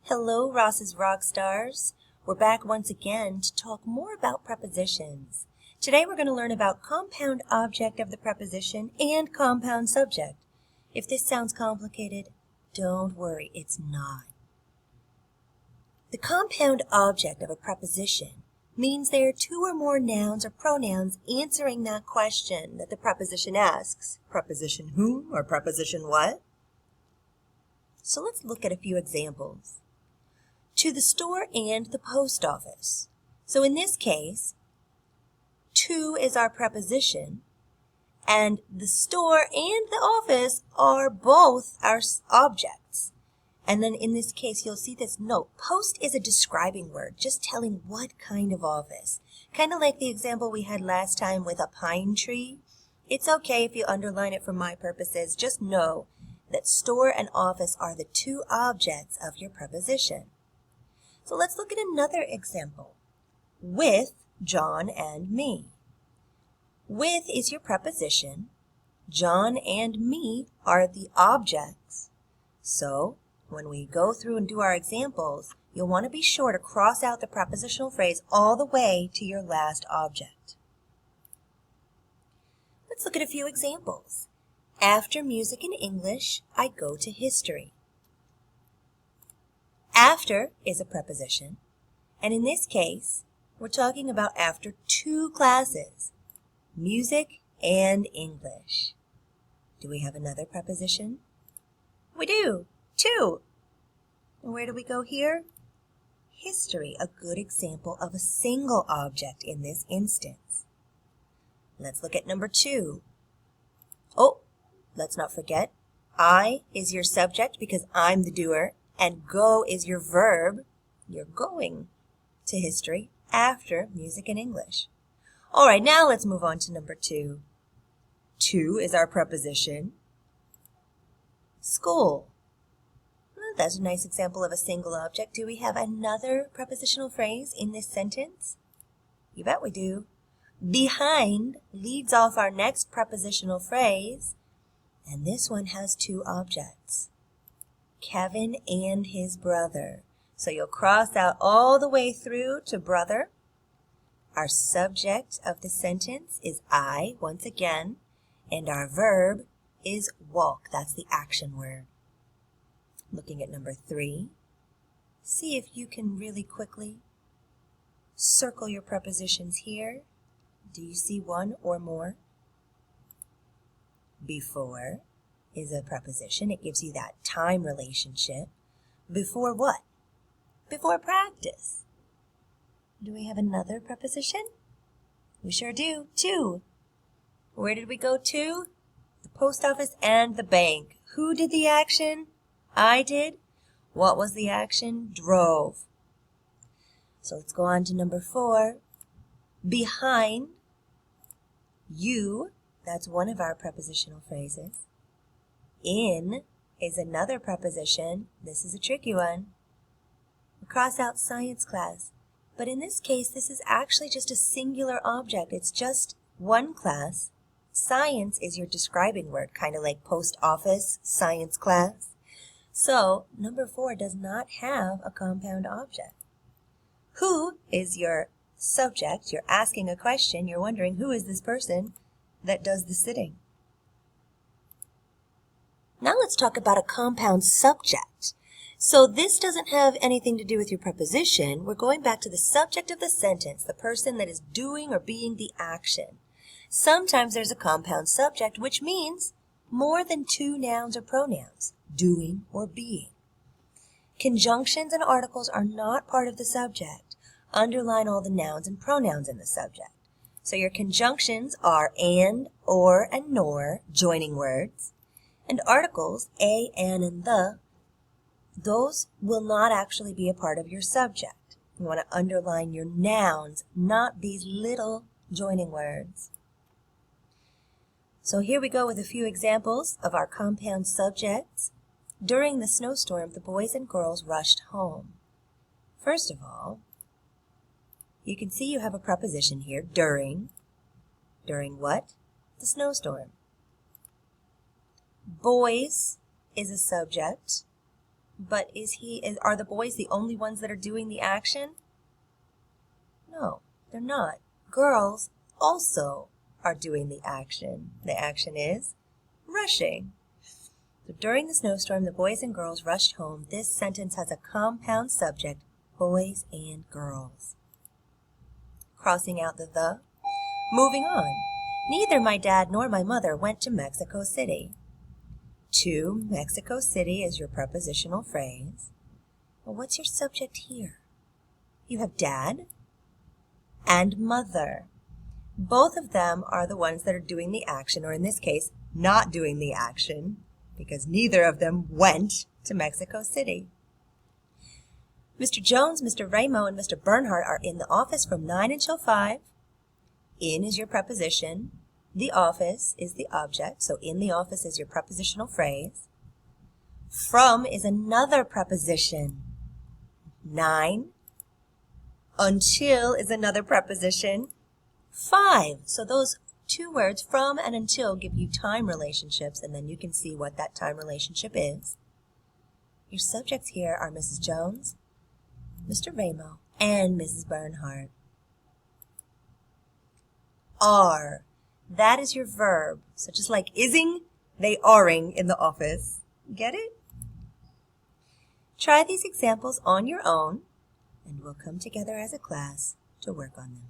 Hello, Ross's Rockstars. We're back once again to talk more about prepositions. Today we're going to learn about compound object of the preposition and compound subject. If this sounds complicated, don't worry, it's not. The compound object of a preposition means there are two or more nouns or pronouns answering that question that the preposition asks. Preposition whom or preposition what? So let's look at a few examples. To the store and the post office. So in this case, to is our preposition, and the store and the office are both our objects. And then in this case, you'll see this note. Post is a describing word, just telling what kind of office. Kind of like the example we had last time with a pine tree. It's okay if you underline it for my purposes. Just know that store and office are the two objects of your preposition. So let's look at another example. With John and me. With is your preposition. John and me are the objects. So when we go through and do our examples, you'll want to be sure to cross out the prepositional phrase all the way to your last object. Let's look at a few examples. After music and English, I go to history. After is a preposition, and in this case, we're talking about after two classes, music and English. Do we have another preposition? We do, two. And where do we go here? History, a good example of a single object in this instance. Let's look at number 2. Oh, let's not forget, I is your subject because I'm the doer, and go is your verb. You're going to history after music and English. All right, now let's move on to number 2. To is our preposition. School. Well, that's a nice example of a single object. Do we have another prepositional phrase in this sentence? You bet we do. Behind leads off our next prepositional phrase, and this one has two objects. Kevin and his brother. So you'll cross out all the way through to brother. Our subject of the sentence is I, once again, and our verb is walk. That's the action word. Looking at number 3, see if you can really quickly circle your prepositions here. Do you see one or more? Before is a preposition. It gives you that time relationship. Before what? Before practice. Do we have another preposition? We sure do. To. Where did we go to? The post office and the bank. Who did the action? I did. What was the action? Drove. So let's go on to number 4. Behind. You. That's one of our prepositional phrases. In is another preposition. This is a tricky one. We cross out science class. But in this case, this is actually just a singular object. It's just one class. Science is your describing word, kind of like post office, science class. So number 4 does not have a compound object. Who is your subject? You're asking a question. You're wondering, who is this person that does the sitting? Now let's talk about a compound subject. So this doesn't have anything to do with your preposition. We're going back to the subject of the sentence, the person that is doing or being the action. Sometimes there's a compound subject, which means more than two nouns or pronouns, doing or being. Conjunctions and articles are not part of the subject. Underline all the nouns and pronouns in the subject. So your conjunctions are and, or, and nor, joining words. And articles, a, an, and the, those will not actually be a part of your subject. You want to underline your nouns, not these little joining words. So here we go with a few examples of our compound subjects. During the snowstorm, the boys and girls rushed home. First of all, you can see you have a preposition here, during. During what? The snowstorm. Boys is a subject. But are the boys the only ones that are doing the action? No, they're not. Girls also are doing the action. The action is rushing. So during the snowstorm, the boys and girls rushed home. This sentence has a compound subject, boys and girls. Crossing out the. Moving on. Neither my dad nor my mother went to Mexico City. To Mexico City is your prepositional phrase. Well, what's your subject here? You have dad and mother. Both of them are the ones that are doing the action, or in this case, not doing the action, because neither of them went to Mexico City. Mr. Jones, Mr. Ramo, and Mr. Bernhardt are in the office from 9 until 5. In is your preposition. The office is the object, so in the office is your prepositional phrase. From is another preposition. 9. Until is another preposition. 5. So those two words, from and until, give you time relationships, and then you can see what that time relationship is. Your subjects here are Mrs. Jones, Mr. Ramo, and Mrs. Bernhardt. Are. That is your verb. So just like ising, they areing in the office. Get it? Try these examples on your own, and we'll come together as a class to work on them.